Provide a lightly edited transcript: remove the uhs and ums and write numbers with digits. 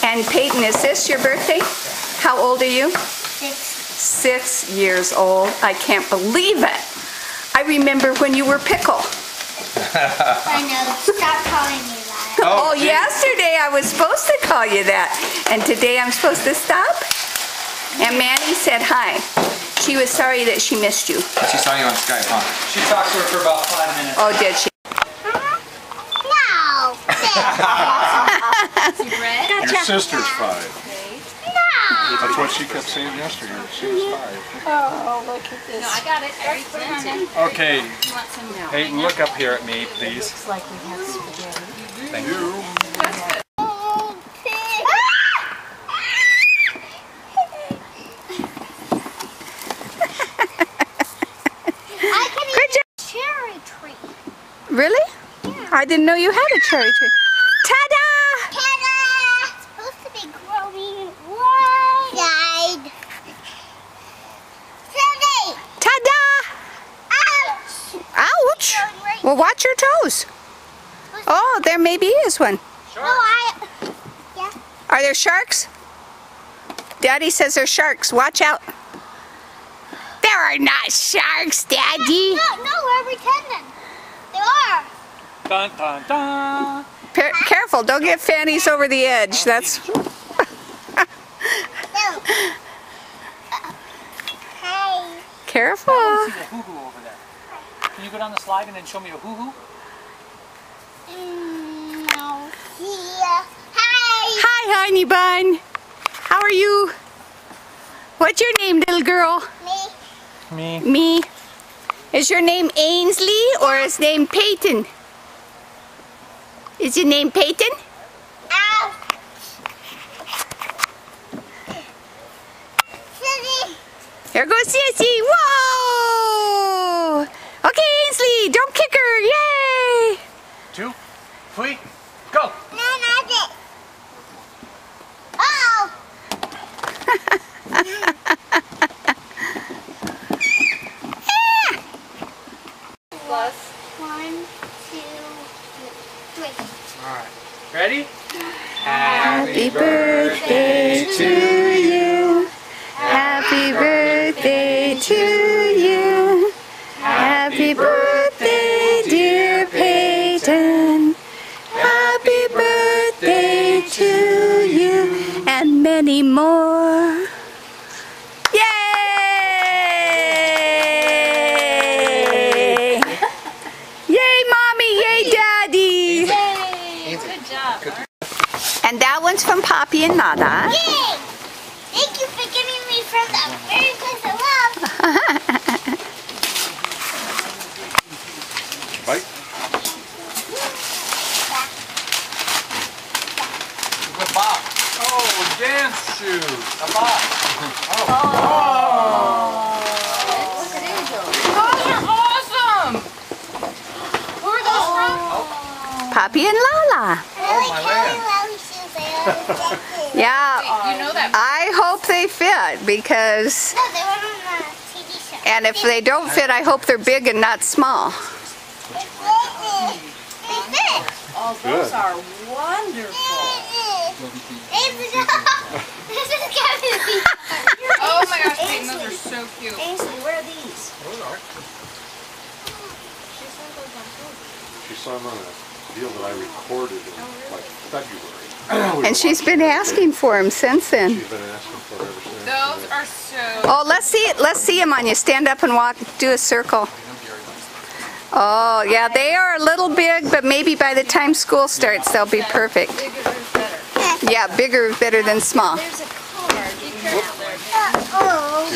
And Peyton, is this your birthday? How old are you? 6. 6 years old. I can't believe it. I remember when you were Pickle. I know. Stop calling me that. Oh, yesterday I was supposed to call you that. And today I'm supposed to stop? And Manny said hi. She was sorry that she missed you. She saw you on Skype, huh? She talked to her for about 5 minutes. Oh, did she? No. Your sister's 5. No. That's what she kept saying yesterday. She was 5. Oh, look at this. No, I got it. I already put it in. Okay, You want some now? Peyton, look up here at me, please. Looks like we have spaghetti. Thank you. Good job. Cherry tree. Really? I didn't know you had a cherry tree. Ta-da! Ta-da! It's supposed to be growing wide-eyed. Cindy! Ta-da! Ouch! Ouch! Well, watch your toes. Oh, there maybe is one. No, yeah. Are there sharks? Daddy says there's sharks. Watch out. There are not sharks, Daddy. No, we're pretending. There are. Dun, dun, dun. Careful, don't get fannies over the edge. That's... No. Hey. Careful. I see the hoo-hoo over there. Can you go down the slide and then show me a hoo-hoo? No. Yeah. Hi. Hi, honey bun. How are you? What's your name, little girl? Me. Me. Me. Is your name Ainsley or is name Peyton? Is your name Peyton? Ow. Cindy. Here goes Sissy. Whoa! Okay, Ainsley, don't kick her. Yay! 2, 3, go! No, not it. Uh-oh. Plus. 1, 2, 3. Alright. Ready? Happy birthday to you. Happy birthday to you. Happy birthday, dear Peyton. Happy birthday to you. And many more. Yay! Yay, Mommy! Yay, Daddy! Yay! Good job. And that one's from Poppy and Nada. Yay! Thank you for giving me from the very place I love. Bite. Good box. Oh, dance shoes. A box. Look at Angel. Those are awesome! Who are those from? Poppy and Lala. I like Kelly Lally shoes. I always get these. Yeah, You know that. I hope they fit because, No, they were on the TV show. and if they don't fit, I hope they're big and not small. They fit. Oh, those are wonderful. This is gonna be. Oh my gosh, Peyton, those are so cute. Ainsley, where are these? She saw them on a deal that I recorded in like February. And she's been asking for them since then. She's been asking for it ever since. Those are so. Oh, let's see it. Let's see them on you. Stand up and walk. Do a circle. Oh, yeah, they are a little big, but maybe by the time school starts, they'll be perfect. Bigger is better. Yeah, bigger is better than small. There's a car. Be careful there. Uh-oh.